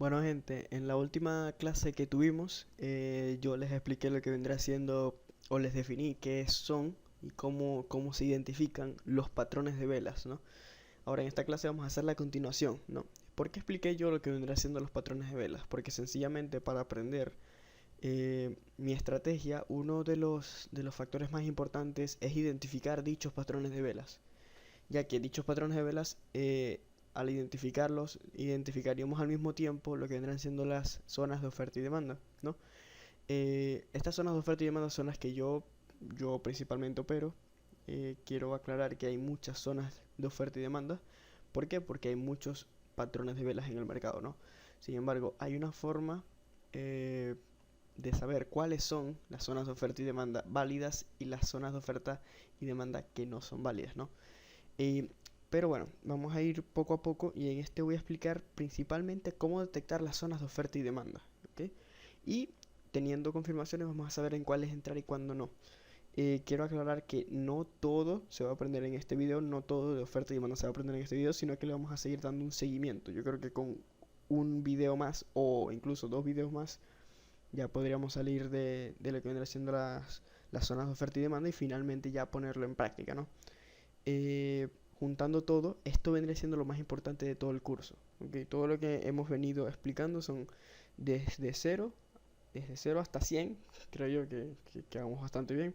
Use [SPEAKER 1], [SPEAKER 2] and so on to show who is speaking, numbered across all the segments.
[SPEAKER 1] Bueno, gente, en la última clase que tuvimos, yo les expliqué lo que vendrá siendo, o les definí qué son y cómo se identifican los patrones de velas, ¿no? Ahora en esta clase vamos a hacer la continuación, ¿no? ¿Por qué expliqué yo lo que vendrá siendo los patrones de velas? Porque sencillamente para aprender mi estrategia, uno de los factores más importantes es identificar dichos patrones de velas, ya que dichos patrones de velas, al identificarlos, identificaríamos al mismo tiempo lo que vendrán siendo las zonas de oferta y demanda, ¿no? Estas zonas de oferta y demanda son las que yo principalmente opero. Quiero aclarar que hay muchas zonas de oferta y demanda. ¿Por qué? Porque hay muchos patrones de velas en el mercado, ¿no? Sin embargo, hay una forma eh, de saber cuáles son las zonas de oferta y demanda válidas y las zonas de oferta y demanda que no son válidas, ¿no? Eh, pero bueno, vamos a ir poco a poco y en este voy a explicar principalmente cómo detectar las zonas de oferta y demanda, ¿ok? Y teniendo confirmaciones vamos a saber en cuáles entrar y cuándo no. Quiero aclarar que no todo se va a aprender en este video, no todo de oferta y demanda se va a aprender en este video, sino que le vamos a seguir dando un seguimiento. Yo creo que con un video más o incluso dos videos más ya podríamos salir de lo que vendrá siendo las zonas de oferta y demanda y finalmente ya ponerlo en práctica, ¿no? Juntando todo, esto vendría siendo lo más importante de todo el curso, ¿ok? Todo lo que hemos venido explicando son desde cero, desde cero hasta 100, creo yo que vamos bastante bien.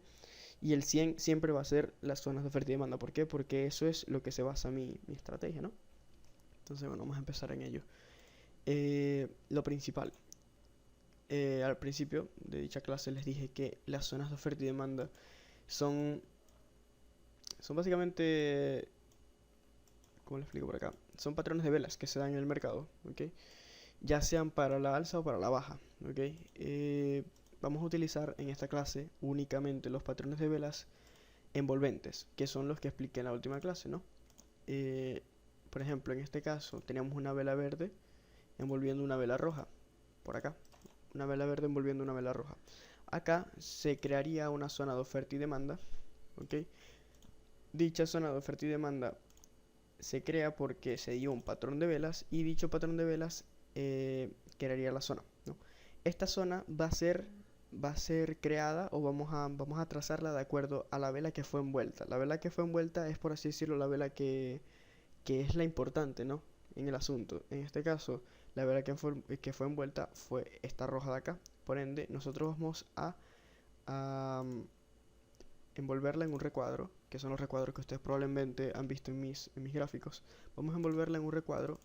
[SPEAKER 1] Y el 100 siempre va a ser las zonas de oferta y demanda. ¿Por qué? Porque eso es lo que se basa mi estrategia, ¿no? Entonces, bueno, vamos a empezar en ello. Lo principal. Al principio de dicha clase les dije que las zonas de oferta y demanda son, son básicamente, ¿cómo les explico por acá? Son patrones de velas que se dan en el mercado, ¿ok? Ya sean para la alza o para la baja, ¿ok? Vamos a utilizar en esta clase únicamente los patrones de velas envolventes, que son los que expliqué en la última clase, ¿no? Eh, por ejemplo, en este caso teníamos una vela verde envolviendo una vela roja, por acá, una vela verde envolviendo una vela roja. Acá se crearía una zona de oferta y demanda, ¿ok? Dicha zona de oferta y demanda se crea porque se dio un patrón de velas y dicho patrón de velas crearía la zona, ¿no? Esta zona va a ser creada o vamos a trazarla de acuerdo a la vela que fue envuelta. La vela que fue envuelta es, por así decirlo, la vela que es la importante, ¿no? En el asunto. En este caso, la vela que fue envuelta fue esta roja de acá. Por ende, nosotros vamos a envolverla en un recuadro, que son los recuadros que ustedes probablemente han visto en mis gráficos. Vamos a envolverla en un recuadro,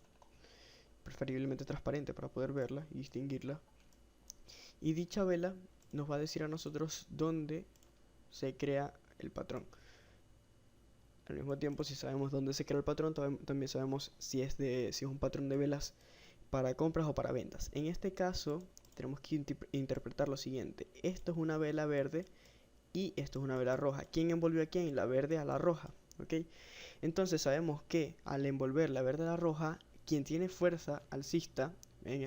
[SPEAKER 1] preferiblemente transparente para poder verla y distinguirla. Y dicha vela nos va a decir a nosotros dónde se crea el patrón. Al mismo tiempo, si sabemos dónde se crea el patrón, también sabemos si es un patrón de velas para compras o para ventas. En este caso, tenemos que interpretar lo siguiente. Esto es una vela verde y esto es una vela roja. ¿Quién envolvió a quién? La verde a la roja, ¿ok? Entonces sabemos que al envolver la verde a la roja, quien tiene fuerza alcista,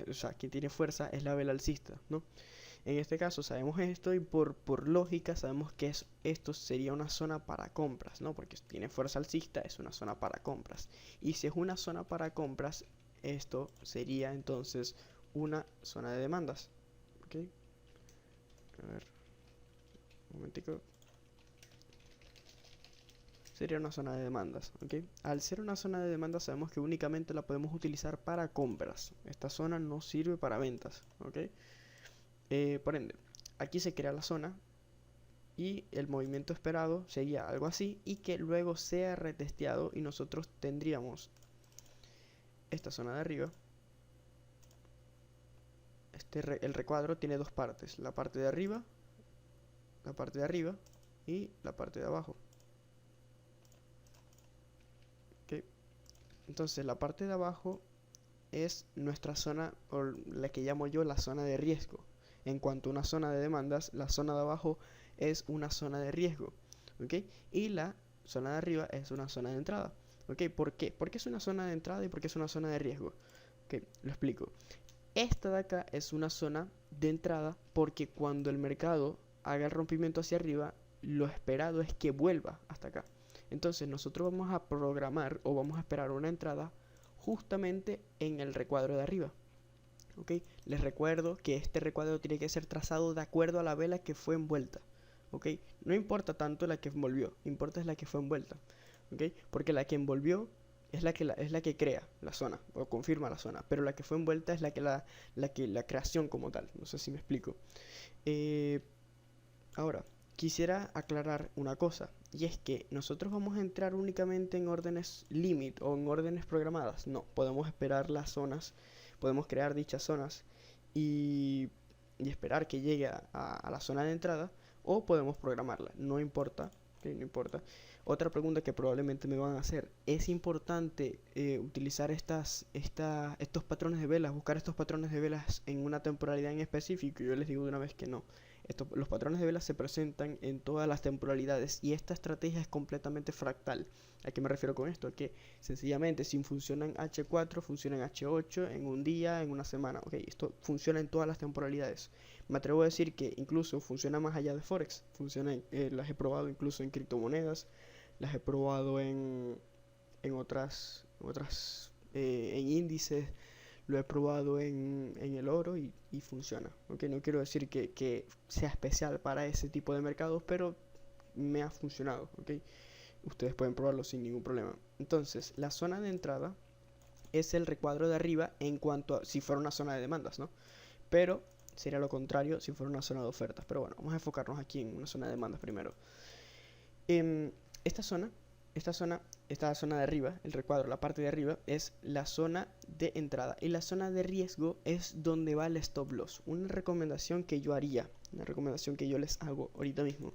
[SPEAKER 1] o sea, quien tiene fuerza es la vela alcista, ¿no? En este caso sabemos esto y por lógica sabemos que esto sería una zona para compras, ¿no? Porque tiene fuerza alcista, es una zona para compras. Y si es una zona para compras, esto sería entonces una zona de demandas, ¿ok? A ver, un momentico. Sería una zona de demandas, ¿ok? Al ser una zona de demandas sabemos que únicamente la podemos utilizar para compras. Esta zona no sirve para ventas, ¿ok? Por ende, aquí se crea la zona y el movimiento esperado sería algo así y que luego sea retesteado y nosotros tendríamos esta zona de arriba. El recuadro tiene dos partes, la parte de arriba y la parte de abajo. ¿Okay? Entonces la parte de abajo es nuestra zona, o la que llamo yo la zona de riesgo. En cuanto a una zona de demandas, la zona de abajo es una zona de riesgo, ¿ok? Y la zona de arriba es una zona de entrada, ¿ok? ¿Por qué? ¿Por qué es una zona de entrada y por qué es una zona de riesgo? Ok, lo explico. Esta de acá es una zona de entrada porque cuando el mercado haga el rompimiento hacia arriba, lo esperado es que vuelva hasta acá. Entonces nosotros vamos a programar o vamos a esperar una entrada justamente en el recuadro de arriba. ¿ok? Les recuerdo que este recuadro tiene que ser trazado de acuerdo a la vela que fue envuelta, ¿ok? No importa tanto la que envolvió, importa es la que fue envuelta, ¿ok? Porque la que envolvió es la que crea la zona o confirma la zona, pero la que fue envuelta es la creación como tal. No sé si me explico. Eh, Ahora, quisiera aclarar una cosa, y es que nosotros vamos a entrar únicamente en órdenes limit o en órdenes programadas. No, podemos esperar las zonas, podemos crear dichas zonas y, y esperar que llegue a la zona de entrada, o podemos programarla, no importa, ¿ok? No importa. Otra pregunta que probablemente me van a hacer: ¿es importante utilizar estos patrones de velas, buscar estos patrones de velas en una temporalidad en específico? Yo les digo de una vez que no. Los patrones de velas se presentan en todas las temporalidades y esta estrategia es completamente fractal. ¿A qué me refiero con esto? A que sencillamente si funciona en H4, funciona en H8, en un día, en una semana. Ok, esto funciona en todas las temporalidades. Me atrevo a decir que incluso funciona más allá de Forex. Las he probado incluso en criptomonedas, las he probado en en índices, lo he probado en el oro y funciona. ¿Okay? No quiero decir que sea especial para ese tipo de mercados, pero me ha funcionado. ¿Okay? Ustedes pueden probarlo sin ningún problema. Entonces, la zona de entrada es el recuadro de arriba en cuanto a si fuera una zona de demandas, ¿no? Pero sería lo contrario si fuera una zona de ofertas. Pero bueno, vamos a enfocarnos aquí en una zona de demandas primero. Esta zona, esta zona de arriba, el recuadro, la parte de arriba, es la zona de entrada. Y la zona de riesgo es donde va el stop loss. Una recomendación que yo haría, una recomendación que yo les hago ahorita mismo: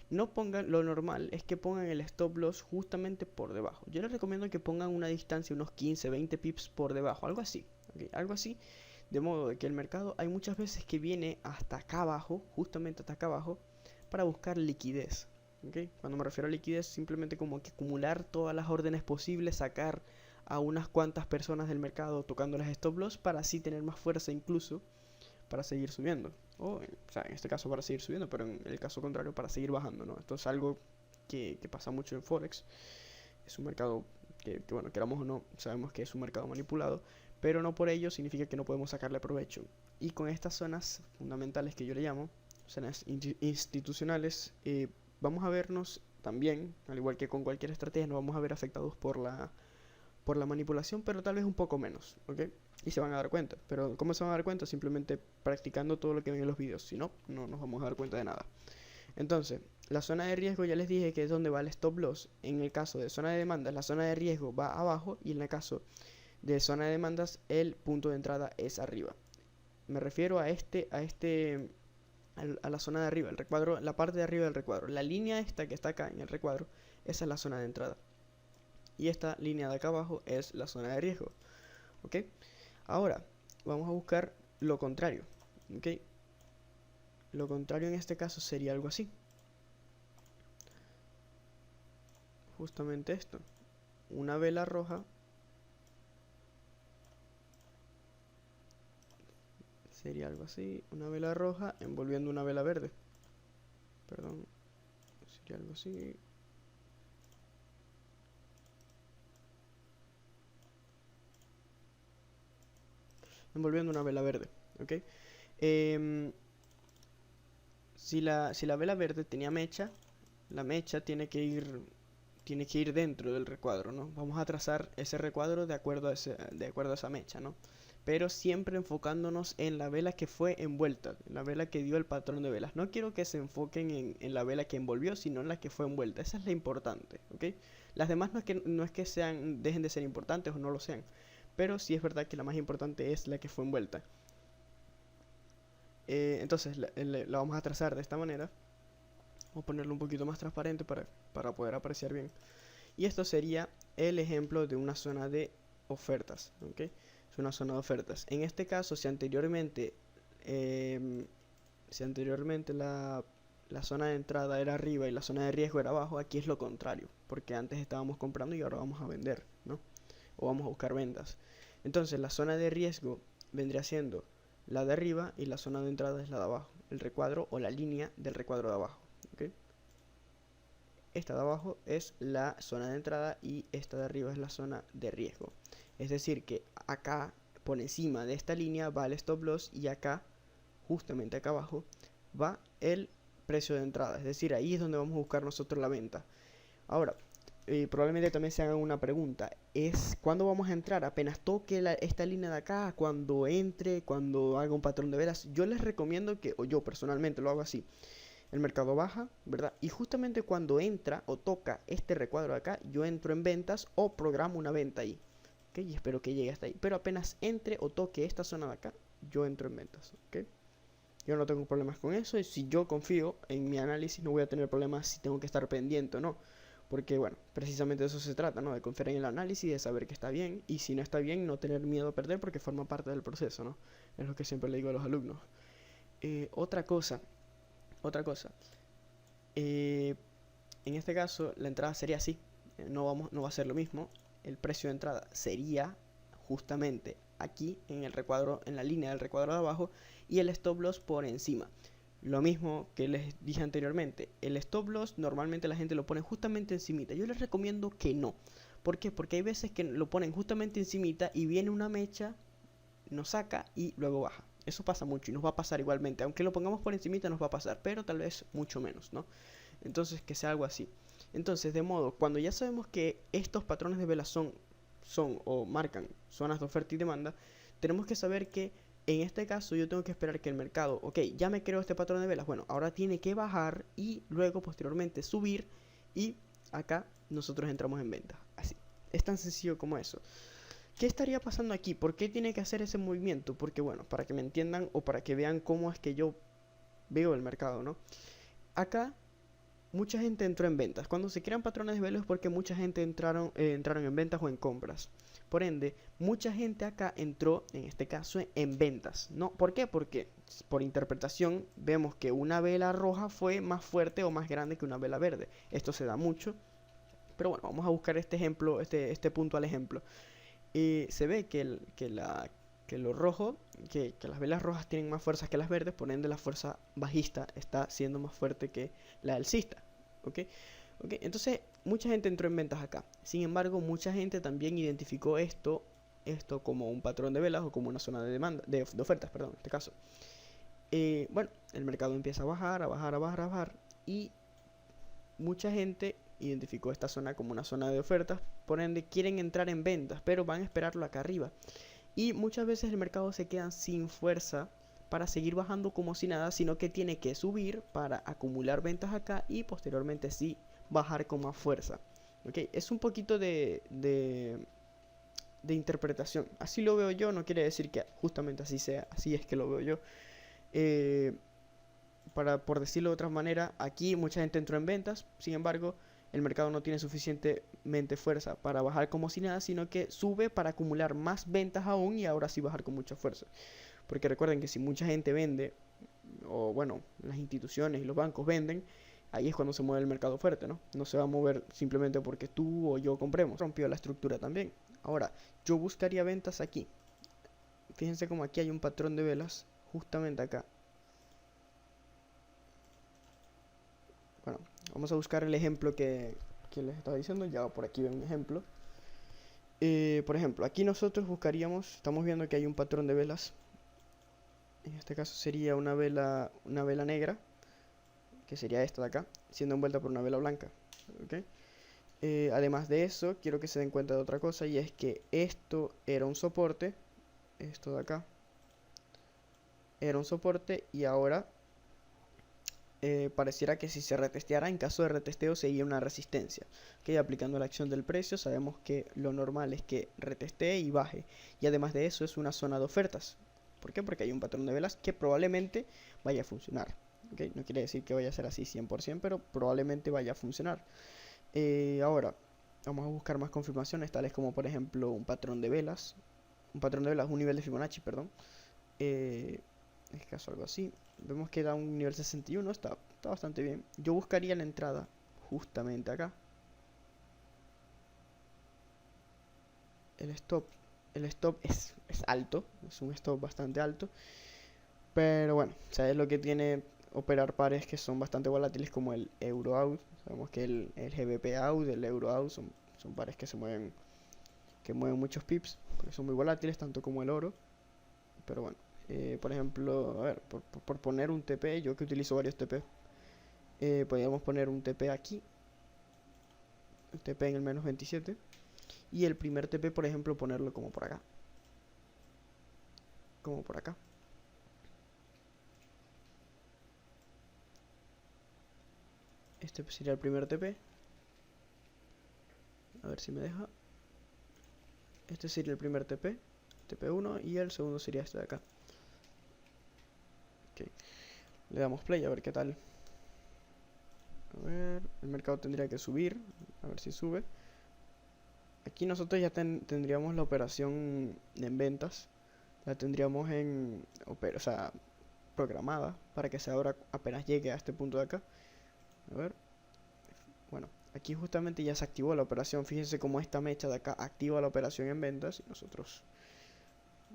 [SPEAKER 1] no pongan, lo normal es que pongan el stop loss justamente por debajo. Yo les recomiendo que pongan una distancia, unos 15, 20 pips por debajo, algo así, ¿okay? Algo así, de modo de que el mercado hay muchas veces que viene hasta acá abajo, justamente hasta acá abajo, para buscar liquidez. ¿Okay? Cuando me refiero a liquidez, simplemente como que acumular todas las órdenes posibles, sacar a unas cuantas personas del mercado tocando las stop loss para así tener más fuerza incluso para seguir subiendo. O sea, en este caso para seguir subiendo, pero en el caso contrario para seguir bajando, ¿no? Esto es algo que pasa mucho en Forex. Es un mercado que, bueno, queramos o no, sabemos que es un mercado manipulado, pero no por ello significa que no podemos sacarle provecho. Y con estas zonas fundamentales que yo le llamo, zonas institucionales, vamos a vernos también, al igual que con cualquier estrategia, nos vamos a ver afectados por la manipulación, pero tal vez un poco menos, ¿ok? Y se van a dar cuenta. Pero ¿cómo se van a dar cuenta? Simplemente practicando todo lo que ven en los videos. Si no, no nos vamos a dar cuenta de nada. Entonces, la zona de riesgo ya les dije que es donde va el stop loss. En el caso de zona de demandas, la zona de riesgo va abajo, y en el caso de zona de demandas, el punto de entrada es arriba. Me refiero a la zona de arriba, el recuadro, la parte de arriba del recuadro. La línea esta que está acá en el recuadro, esa es la zona de entrada. Y esta línea de acá abajo es la zona de riesgo. ¿Ok? Ahora, vamos a buscar lo contrario. ¿Ok? Lo contrario en este caso sería algo así. Justamente esto. Una vela roja sería algo así. Una vela roja envolviendo una vela verde. Perdón. Sería algo así. Envolviendo una vela verde. ¿Ok? Si la vela verde tenía mecha, la mecha tiene que ir dentro del recuadro, ¿no? Vamos a trazar ese recuadro de acuerdo a esa mecha, ¿no? Pero siempre enfocándonos en la vela que fue envuelta, en la vela que dio el patrón de velas. No quiero que se enfoquen en la vela que envolvió, sino en la que fue envuelta. Esa es la importante, ¿ok? Las demás no es que dejen de ser importantes o no lo sean, pero sí es verdad que la más importante es la que fue envuelta. Entonces la vamos a trazar de esta manera. Vamos a ponerlo un poquito más transparente para poder apreciar bien. Y esto sería el ejemplo de una zona de ofertas, ¿ok? Es una zona de ofertas. En este caso, si anteriormente la zona de entrada era arriba y la zona de riesgo era abajo, aquí es lo contrario, porque antes estábamos comprando y ahora vamos a vender, ¿no? O vamos a buscar ventas. Entonces la zona de riesgo vendría siendo la de arriba y la zona de entrada es la de abajo, el recuadro o la línea del recuadro de abajo, ¿ok? Esta de abajo es la zona de entrada y esta de arriba es la zona de riesgo. Es decir que acá por encima de esta línea va el stop loss y acá, justamente acá abajo, va el precio de entrada. Es decir, ahí es donde vamos a buscar nosotros la venta. Ahora, probablemente también se hagan una pregunta. Es ¿cuándo vamos a entrar? Apenas toque esta línea de acá, cuando entre, cuando haga un patrón de velas. Yo les recomiendo que, o yo personalmente lo hago así. El mercado baja, ¿verdad? Y justamente cuando entra o toca este recuadro de acá, yo entro en ventas o programo una venta ahí. ¿Ok? Y espero que llegue hasta ahí. Pero apenas entre o toque esta zona de acá, yo entro en ventas. ¿Ok? Yo no tengo problemas con eso. Y si yo confío en mi análisis, no voy a tener problemas si tengo que estar pendiente o no. Porque, bueno, precisamente de eso se trata, ¿no? De confiar en el análisis, de saber que está bien. Y si no está bien, no tener miedo a perder porque forma parte del proceso, ¿no? Es lo que siempre le digo a los alumnos. Otra cosa. En este caso, la entrada sería así. No va a ser lo mismo. El precio de entrada sería justamente aquí en el recuadro, en la línea del recuadro de abajo, y el stop loss por encima. Lo mismo que les dije anteriormente, el stop loss normalmente la gente lo pone justamente encimita. Yo les recomiendo que no. ¿Por qué? Porque hay veces que lo ponen justamente encimita y viene una mecha, nos saca y luego baja. Eso pasa mucho y nos va a pasar igualmente. Aunque lo pongamos por encimita nos va a pasar, pero tal vez mucho menos, ¿no? Entonces que sea algo así. Entonces, de modo, cuando ya sabemos que estos patrones de vela son o marcan zonas de oferta y demanda, tenemos que saber que en este caso yo tengo que esperar que el mercado, ok, ya me creo este patrón de velas, bueno, ahora tiene que bajar y luego posteriormente subir y acá nosotros entramos en venta. Así, es tan sencillo como eso. ¿Qué estaría pasando aquí? ¿Por qué tiene que hacer ese movimiento? Porque bueno, para que me entiendan o para que vean cómo es que yo veo el mercado, ¿no? Acá mucha gente entró en ventas. Cuando se crean patrones de vela es porque mucha gente entraron en ventas o en compras. Por ende, mucha gente acá entró, en este caso, en ventas, ¿no? ¿Por qué? Porque por interpretación vemos que una vela roja fue más fuerte o más grande que una vela verde. Esto se da mucho. Pero bueno, vamos a buscar este ejemplo, este punto al ejemplo. Se ve que lo rojo, que las velas rojas tienen más fuerza que las verdes, por ende la fuerza bajista está siendo más fuerte que la alcista. ¿Ok? Entonces, mucha gente entró en ventas acá. Sin embargo, mucha gente también identificó esto como un patrón de velas o como una zona de demanda, de ofertas, perdón, en este caso. Bueno, el mercado empieza a bajar, a bajar, a bajar, a bajar. Y mucha gente identificó esta zona como una zona de ofertas, por ende quieren entrar en ventas, pero van a esperarlo acá arriba. Y muchas veces el mercado se queda sin fuerza para seguir bajando como si nada, sino que tiene que subir para acumular ventas acá y posteriormente sí bajar con más fuerza. ¿Okay? Es un poquito de interpretación. Así lo veo yo, no quiere decir que justamente así sea, así es que lo veo yo. Por decirlo de otra manera, aquí mucha gente entró en ventas, sin embargo, el mercado no tiene suficientemente fuerza para bajar como si nada, sino que sube para acumular más ventas aún y ahora sí bajar con mucha fuerza. Porque recuerden que si mucha gente vende, o bueno, las instituciones y los bancos venden, ahí es cuando se mueve el mercado fuerte, ¿no? No se va a mover simplemente porque tú o yo compremos. Rompió la estructura también. Ahora, yo buscaría ventas aquí. Fíjense como aquí hay un patrón de velas, justamente acá. Bueno, vamos a buscar el ejemplo que les estaba diciendo. Ya por aquí ven un ejemplo. Por ejemplo, aquí nosotros buscaríamos, estamos viendo que hay un patrón de velas. En este caso sería una vela negra, que sería esta de acá, siendo envuelta por una vela blanca. ¿Okay? Además de eso, quiero que se den cuenta de otra cosa, y es que esto era un soporte, esto de acá era un soporte, y ahora pareciera que si se retesteara, en caso de retesteo sería una resistencia. Que aplicando la acción del precio, sabemos que lo normal es que retestee y baje, y además de eso es una zona de ofertas. ¿Por qué? Porque hay un patrón de velas que probablemente vaya a funcionar. ¿Okay? No quiere decir que vaya a ser así 100%, pero probablemente vaya a funcionar. Ahora, vamos a buscar más confirmaciones, tales como por ejemplo un patrón de velas, un nivel de Fibonacci, perdón. En este caso algo así. Vemos que da un nivel 61, está bastante bien. Yo buscaría la entrada justamente acá. El stop es alto, es un stop bastante alto. Pero bueno, ¿sabes lo que tiene operar pares que son bastante volátiles como el Euro Out? Sabemos que el GBP Out, el Euro Out son pares que mueven muchos pips. porque son muy volátiles, tanto como el oro. Pero bueno, por ejemplo, a ver, por poner un TP, yo que utilizo varios TP, podríamos poner un TP aquí, el TP en el menos 27, y el primer TP, por ejemplo, ponerlo como por acá, como por acá. Este sería el primer TP. A ver si me deja. Este sería el primer TP, TP1, y el segundo sería este de acá. Ok, le damos play a ver qué tal. A ver, el mercado tendría que subir, a ver si sube. Aquí nosotros ya tendríamos la operación en ventas, la tendríamos o sea, programada para que se abra apenas llegue a este punto de acá. A ver, bueno, aquí justamente ya se activó la operación. Fíjense cómo esta mecha de acá activa la operación en ventas y nosotros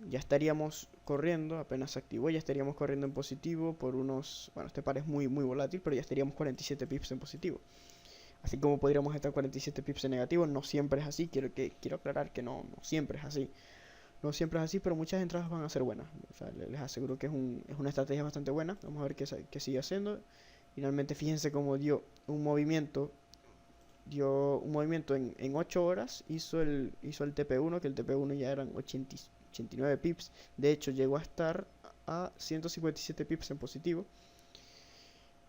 [SPEAKER 1] ya estaríamos corriendo, apenas se activó, ya estaríamos corriendo en positivo por unos, bueno, este par es muy volátil, pero ya estaríamos 47 pips en positivo. Así como podríamos estar 47 pips en negativo, no siempre es así, quiero aclarar que no siempre es así. No siempre es así, pero muchas entradas van a ser buenas. O sea, les aseguro que es una estrategia bastante buena. Vamos a ver qué sigue haciendo. Finalmente, fíjense cómo dio un movimiento en 8 horas, hizo el TP1, que el TP1 ya eran 89 pips. De hecho, llegó a estar a 157 pips en positivo.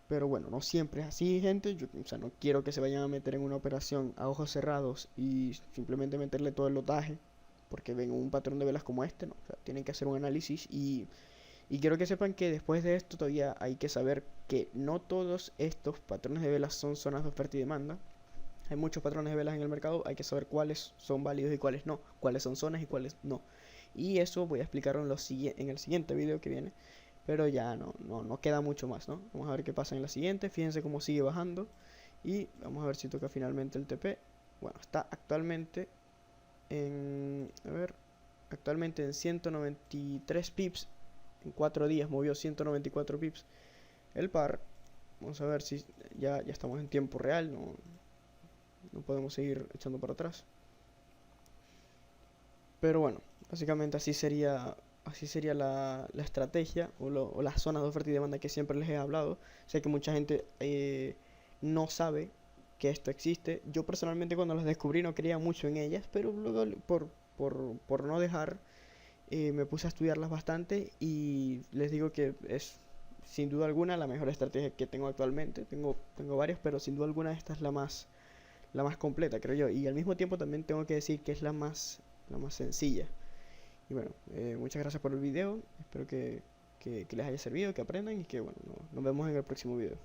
[SPEAKER 1] Pero bueno, no siempre es así, gente. O sea, no quiero que se vayan a meter en una operación a ojos cerrados y simplemente meterle todo el lotaje porque ven un patrón de velas como este, ¿no? O sea, tienen que hacer un análisis y quiero que sepan que después de esto todavía hay que saber que no todos estos patrones de velas son zonas de oferta y demanda. Hay muchos patrones de velas en el mercado, hay que saber cuáles son válidos y cuáles no, cuáles son zonas y cuáles no. Y eso voy a explicarlo en el siguiente video que viene, pero ya no queda mucho más, ¿no? Vamos a ver qué pasa en la siguiente, fíjense cómo sigue bajando y vamos a ver si toca finalmente el TP. Bueno, está actualmente actualmente en 193 pips. En 4 días movió 194 pips el par. Vamos a ver si ya estamos en tiempo real, no podemos seguir echando para atrás. Pero bueno, básicamente así sería la estrategia o las zonas de oferta y demanda que siempre les he hablado. Sé que mucha gente no sabe que esto existe. Yo personalmente cuando las descubrí no creía mucho en ellas, pero luego por no dejar me puse a estudiarlas bastante y les digo que es sin duda alguna la mejor estrategia que tengo actualmente. Tengo varias, pero sin duda alguna esta es la más completa, creo yo. Y al mismo tiempo también tengo que decir que es la más sencilla. Y bueno, muchas gracias por el video. Espero que les haya servido, que aprendan y que bueno, nos vemos en el próximo video.